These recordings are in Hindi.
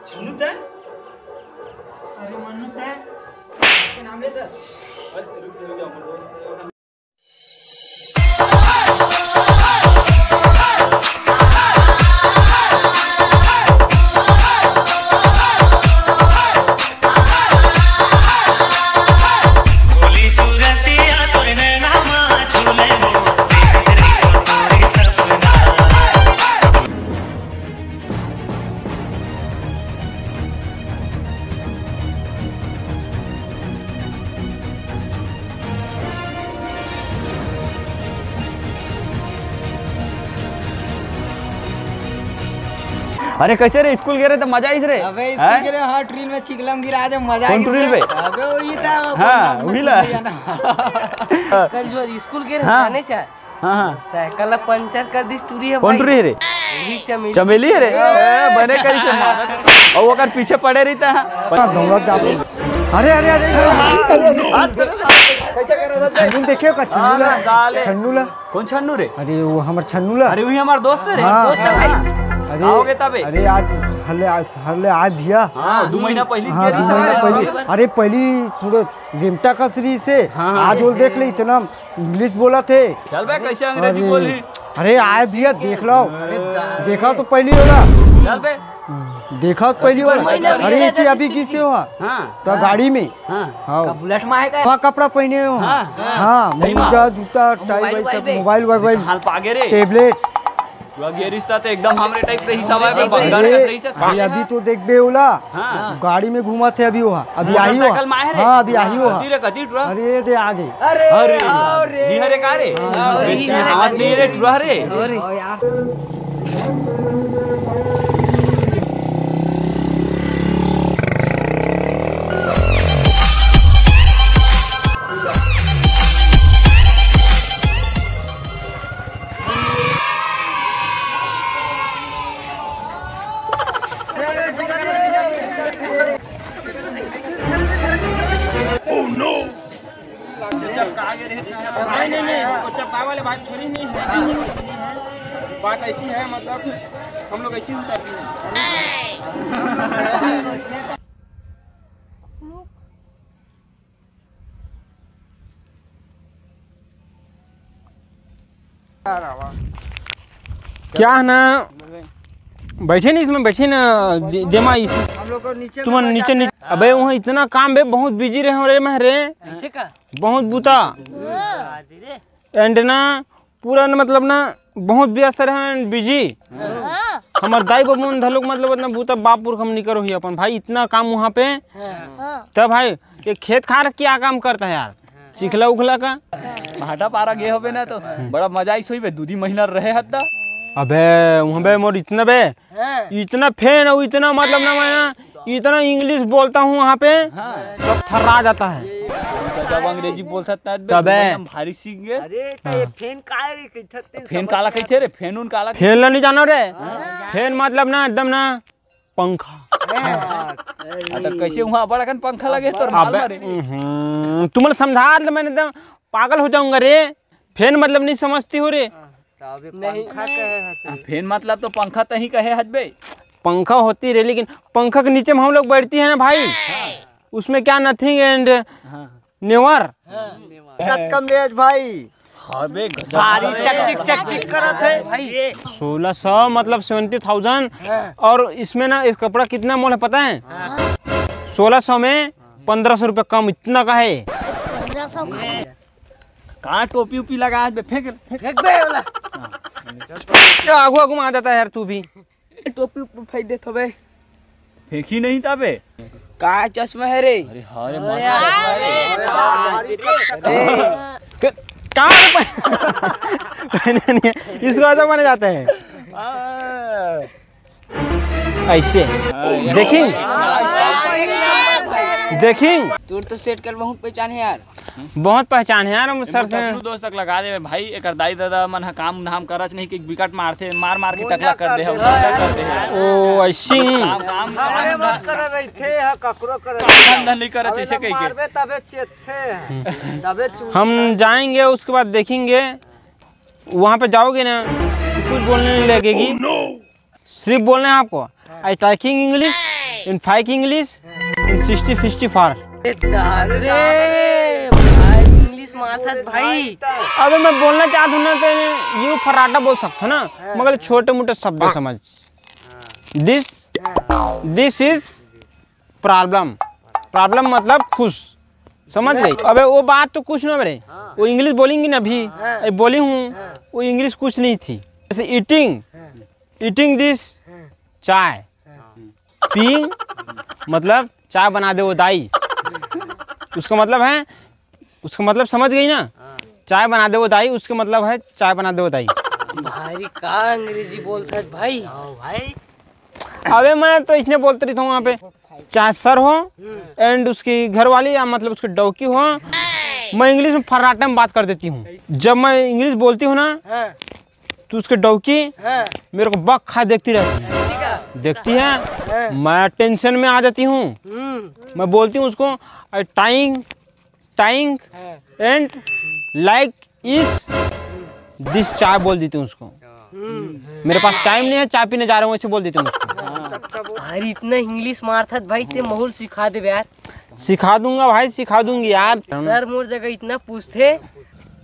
छन्नू तय? अरे मन्नू तय? आपके नाम लेता? अरे रुक जा मेरे दोस्त। अरे कैसे रे स्कूल गए रहे तो मजा आई रे? अबे स्कूल गए हाँ ट्रेन में चिकलम गिरा दे मजा आई। कौन ट्रेन पे? अबे वही था। हाँ वही ला। कल जो स्कूल गए जाने चाह हाँ साइकिल पंचर कर दी स्टोरी है। कौन ट्री रे? वही चमेली। चमेली रे बने कैसे और वो अगर पीछे पड़े रहता है। अरे अरे अरे कैसे कर रहा था? छन्नू देखे का? छन्नू ला कौन छन्नू रे? अरे वो हमार छन्नू ला। अरे वही हमार दोस्त है रे। दोस्त है भाई। अरे तबे अरे आज हले आज भैया। हाँ 2 महीना पहले हाँ, अरे पहली थोड़ा लिमटा कसरी से आज वो देख ले इतना इंग्लिश बोला थे। चल बे कैसे अंग्रेजी बोली? अरे आए भैया देख लो। देखा तो पहली होला। चल बे देखा तो पहली होला। अरे ये अभी किसे हुआ? तो गाड़ी में हाँ बुलेट में आएगा। वहाँ कपड़ा पहने हो। हाँ मोजा जूता टाई सब मोबाइल हाल पागे रे टेबलेट ये रिश्ता तो एकदम हमरे टाइप पे हिसाब है। बंगाल का सही से अभी तो देख बे होला। गाड़ी में घूमा थे अभी वहाँ अभी आई हो। हाँ अभी आई हो। अरे दे आगे। अरे अरे निहरे का रे? हाथ निहरे टुरा रे। बात ऐसी है मतलब हम लोग ऐसी उतरते हैं। क्या है ना बैठे नहीं इसमें बैठे ना देमा इसमें हम लोग को नीचे तुम नीचे। अबे वहाँ इतना काम बे बहुत बिजी रहे रे मैं रे ऐसे का बहुत बूता एंड ना पूरा न मतलब ना बहुत व्यस्त रहे बिजी। हमार दाई बाबू धलोक मतलब इतना बूता बाप पुरख हम नहीं करो ही अपन भाई इतना काम वहाँ पे। तब भाई ये खेत खार क्या काम करता है यार चिखला उखला का भाटा पारा गे होबे ना तो बड़ा मजा आई सोई बे 2 महीना रहे हत्ता। अबे वहाँ बे मोर इतना बे इतना फैन और इतना मतलब ना मैं इतना इंग्लिश बोलता हूँ वहाँ पे सब थर्रा जाता है। जब अंग्रेजी बोलता तबे भारी सीख गए। अरे फेन का रे फेन काला कहते रे? फेन उन काला फेन नहीं जानो रे? फेन मतलब ना एकदम ना पंखा। तो कैसे वहाँ बड़ा कन पंखा लगे तो तुम्हें समझा दे मैंने एकदम पागल हो जाऊंगा रे। फेन मतलब नहीं समझती हो रे? फेन मतलब तो पंखा तही कहे हजबे। पंखा होती रे लेकिन पंखा के नीचे में हम लोग बैठती है ना भाई उसमें क्या नथिंग एंड नेवर कमलेश भाई। हाँ बे भारी चक करत है भाई 1600 मतलब 70,000 और इसमें ना इस कपड़ा कितना मोल है पता है? 1600 में 1500 रुपये कम इतना का है। 1500 कहाँ टोपी उपी लगा फेंक फेंक बे वाला आगू आगू में आ जाता है यार तू भी। टोपी ऊपर फेंक दे तो बे फेंकी नहीं तबे का चश्मा है रे? अरे हाँ रे नहीं इसको ऐसा माने जाते हैं ऐसे देखें तू तो सेट कर बहुत पहचान है यार। बहुत पहचान है यार हम सर से दोस्त तक लगा दे भाई एक दाई दादा मन काम धाम करच नहीं कि विकट मारते मार के टकला कर दे हम कर दे। ओ ऐसी काम मत कर रहे थे ककरो कर धंधा नहीं करच ऐसे कह के मारबे तबे चेथे तबे हम जाएंगे उसके बाद देखेंगे वहाँ पे जाओगे ना तो कुछ बोलने नहीं लगेगी सिर्फ बोलना है आपको I talking English in 5 English in 60 फार। दादरे भाई इंग्लिश माथत भाई। अबे मैं बोलना चाहता हूँ ना तो यू फराटा बोल सकता ना, मगर छोटे मोटे शब्द समझ। This is problem. प्रॉब्लम मतलब खुश, समझ गई। अबे वो बात तो कुछ ना बरे, वो इंग्लिश बोलेंगी ना अभी बोली हूँ, वो इंग्लिश कुछ नहीं थी। जैसे ईटिंग दिस चाय, पीइंग मतलब चाय बना दे वो दाई, उसका मतलब समझ गई ना, चाय बना दे वो दाई, उसका मतलब है चाय बना दे वो दाई। भाई का अंग्रेजी बोलता है भाई। भाई अबे मैं तो इसने बोलते रहता हूँ वहाँ पे, चाहे सर हो एंड उसकी घरवाली या मतलब उसकी डौकी हो, मैं इंग्लिश में फर्राटे में बात कर देती हूँ। जब मैं इंग्लिश बोलती हूँ ना तो उसके डौकी मेरे को बक खा देखती रहती है, देखती है, मैं टेंशन में आ जाती हूँ। मैं बोलती हूँ उसको टाइंग एंड लाइक इस दिस चाय बोल देती हूँ उसको। मेरे पास टाइम नहीं है, चाय पीने जा रहा हूँ ऐसे बोल देती हूँ उसको। भाई इतना इंग्लिश मारता भाई, ते माहौल सिखा दे यार। सिखा दूंगा भाई, सिखा दूंगी यार। सर मोर जगह इतना पूछते,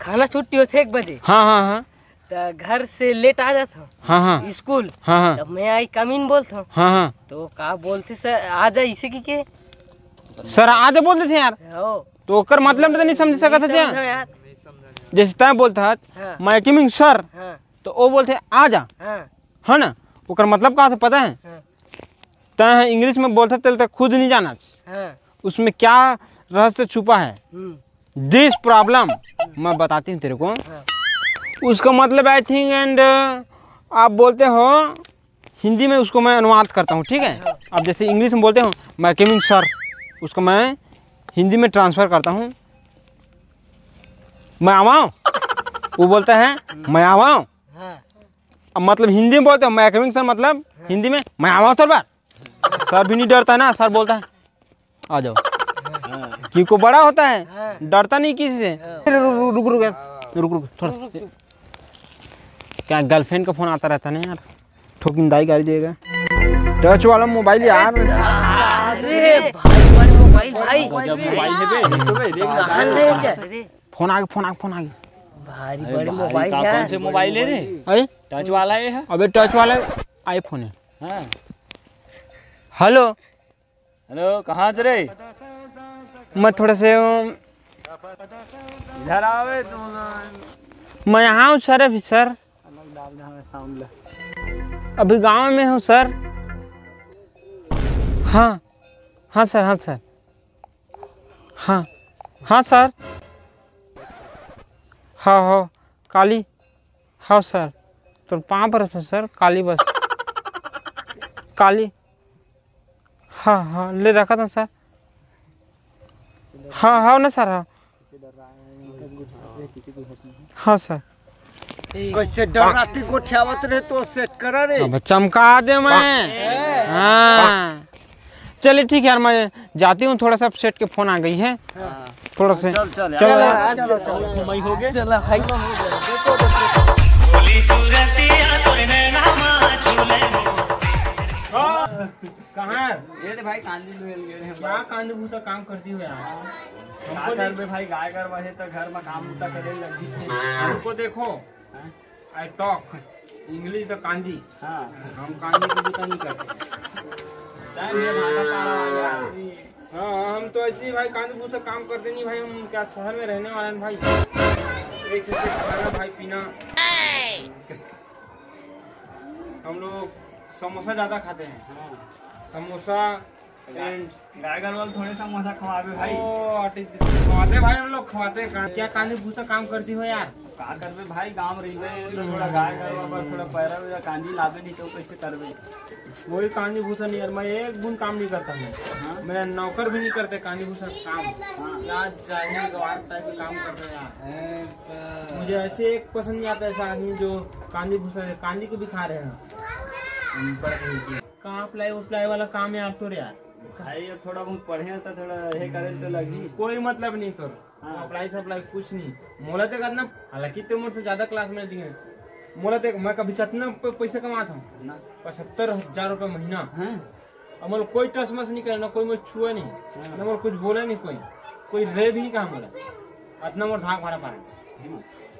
खाना छुट्टी होते 1 बजे, हाँ तो घर से लेट आ जाता हाँ स्कूल, हाँ तब मैं आई कमीन बोलता हूँ, हाँ तो का बोलते सर आ जा इसे की सर आधे बोलते थे यार, हो तो ओकर मतलब तो नहीं समझ सकते थे यार। जैसे तय बोलता हाँ। मैं कमिंग सर, हाँ तो वो बोलते आ जा, हाँ है ना, ओकर मतलब कहा था पता है? हाँ। तय इंग्लिश में बोलता तेल खुद नहीं जाना हाँ। उसमें क्या रहस्य छुपा है। दिस प्रॉब्लम मैं बताती हूँ तेरे को, उसका मतलब आई थिंक एंड आप बोलते हो हिंदी में, उसको मैं अनुवाद करता हूँ, ठीक है। अब जैसे इंग्लिश में बोलते हो मैं कमिंग सर, उसको मैं हिंदी में ट्रांसफ़र करता हूँ, मैं आवाऊँ, वो बोलता है मैं आवाऊँ। अब मतलब हिंदी में बोलते हो मैं कमिंग सर, मतलब हिंदी में मैं आवाऊँ थोड़ी बार। सर भी नहीं डरता है ना, सर बोलता है आ जाओ, क्योंकि बड़ा होता है, डरता नहीं किसी से। रुक थोड़ा, क्या गर्लफ्रेंड का फोन आता रहता ना यार, ठोकिंदाई गाड़ी देगा। टच वाला मोबाइल यार। अरे भाई बड़े मोबाइल भाई, मोबाइल है बे, कहाँ ले जा? फोन आ गया भारी बड़े मोबाइल कौन यार। से मोबाइल है रे? अरे टच वाला है? अबे टच वाला आईफोन है। हाँ। हेलो कहाँ से रे? मैं थोड़ा से इधर आवे तुम। मैं यहाँ हूँ सर, अभी सर अभी गांव में हूँ सर। हाँ सर, हाँ सर, हाँ काली, हाँ सर, तो 5 बरस सर काली, बस काली, हाँ ले रखा था सर। हाँ ना सर, हाँ सर। कैसे डराती गोठियावत रहे तो सेट करा रे। अब चमका दे मैं। हाँ चलिए ठीक है यार, मैं जाती हूँ, थोड़ा सा सेट के फोन आ गई है, थोड़ा से चल घुमाई हो गए। चला भाई कहाँ ये भाई कांदी क्या कांदी भूसा काम करती हो यार? हमको घर में भाई गाय कर बहे तो घर में काम उतना करे लगी थी। हमको देखो, आई टॉक इंग्लिश द कांदी। हाँ हम कांदी की जूता नहीं करते। हाँ हम तो ऐसे ही भाई कांदी भूसा काम करते नहीं भाई, हम क्या शहर में रहने वाले हैं भाई, एक से खाना भाई पीना। हम लोग समोसा ज्यादा खाते हैं, समोसा एंड गाय घर वाले थोड़े समोसा खवावे भाई। खवाते भाई, हम लोग खवाते। क्या कांदी भूसा काम करती हो यार? का करबे भाई, गांव रहिबे तो थोड़ा गाय घर पर थोड़ा पैरा वैरा कांदी लावे नहीं तो कैसे करबे? वही कांदी भूसा नहीं यार, मैं एक बुन काम नहीं करता मैं। मेरा नौकर भी नहीं करते कांदी भूसा काम। क्या चाहिए गवार टाइप का काम करते यार। मुझे ऐसे एक पसंद नहीं आता ऐसा आदमी जो कांदी भूसा कांदी को भी खा रहे हैं। कहाँ प्लाई वाला काम है यार तो यार। भाई अब थोड़ा बहुत पढ़े तो थोड़ा ये करे तो लगी। कोई मतलब नहीं कर, अप्लाई सप्लाई कुछ नहीं। मोला तक करना, हालांकि तुम मुझसे ज्यादा क्लास में दिए। मोला तक मैं कभी कितना पैसे कमाता हूँ, 75,000 रुपये महीना। अमल कोई टस मस नहीं करे ना, कोई मुझे छुआ नहीं ना, मोर कुछ बोला नहीं, कोई रे भी नहीं कहा मोला, इतना मोर धाक मारा पारे।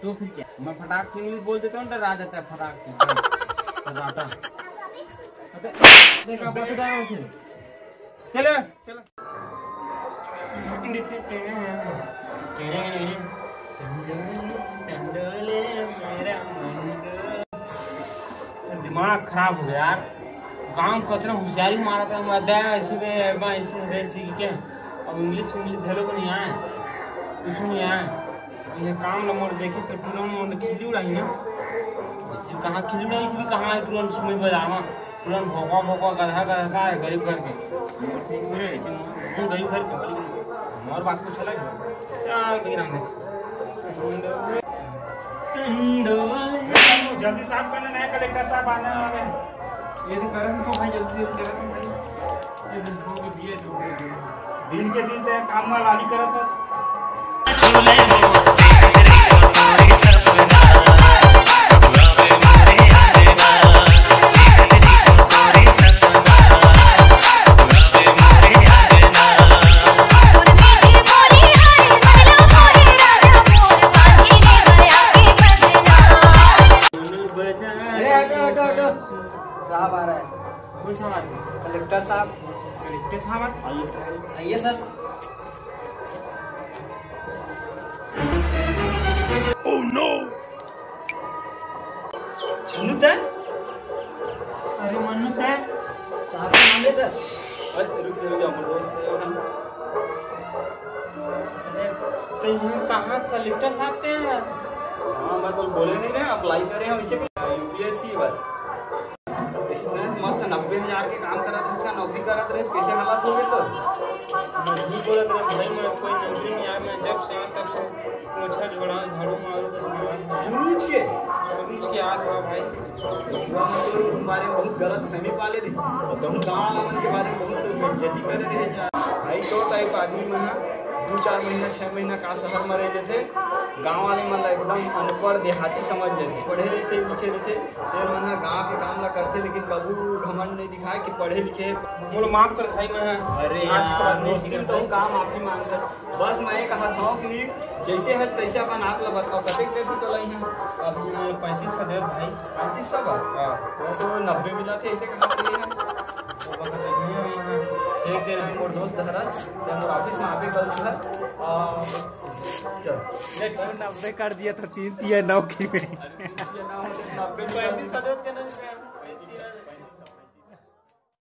तो फिर क्या, मैं फटाक से इंग्लिश बोल देता हूँ, डरा जाता है फटाक से राटा। देखा बस जाओ, चलो चलो। दिमाग खराब हो गया यार, काम कितना होशियारी मारा था मैं ऐसे सीख के, अब इंग्लिश धैलो को नहीं आए, कुछ नहीं आए, ये काम न मोड़ देखे तो तुरंत खिली उड़ाई ना, इसी कहाँ खिली उड़ाई, इसी भी कहाँ है तुरंत सुई बजावा, तुरंत भोका भोका गधा गधा है गरीब घर के, गरीब घर के और बात को चला जल्दी साफ करना, नया कलेक्टर साहब आने वाले हैं। ये तो करे तो भाई जल्दी भाई, ये दिन के दिन तो काम वाला नहीं करत है। साहब आ रहा है। कौन सा बात? कलेक्टर साहब। कलेक्टर साहब आइए सर, आइए सर। ओह नो, छन्नू तय, अरे मन्नू तय, साहब का नाम लेता। अरे रुक जा मोर दोस्त है ना। तो ये कहाँ कलेक्टर साहब थे? हाँ मैं तो बोले नहीं ना, अप्लाई करे हम इसे यूपीएससी बार इसने मस्त 90,000 के काम करा था, इसका नौकरी करा था, कैसे हालात हो गए? तो मैं नहीं बोला था भाई, मैं कोई नौकरी नहीं यार, मैं जब से आया तब से मोछा जोड़ा झाड़ू मारू बस रूज के याद हुआ भाई। बारे में बहुत गलत फहमी पाले थे, तुम गाँव वाले के बारे में बहुत बेइज्जती करे रहे जा भाई। तो टाइप आदमी में 2-4 महीना 6 महीना का शहर में रह लेते, गाँव वाले मतलब एकदम अनपढ़ देहाती समझ लेते, पढ़े लिखे फिर मन गाँव के काम ला करते, लेकिन कबू घमंड नहीं दिखाए कि पढ़े लिखे। मुझे माफ कर भाई, मैं अरे यार दोस्ती तो काम माफी मांगता, बस मैं ये कहा था कि जैसे है तैसे अपन आप लोग बताओ कतेक देती तो लई है अभी 35,000 भाई। 3500 बस तो 90 मिला थे, ऐसे कहा एक दिन मोर दोस्त धरस मोर ऑफिस में आके कल था, चल 90 कर दिया था 3 9 की में। 90 35,000 के नहीं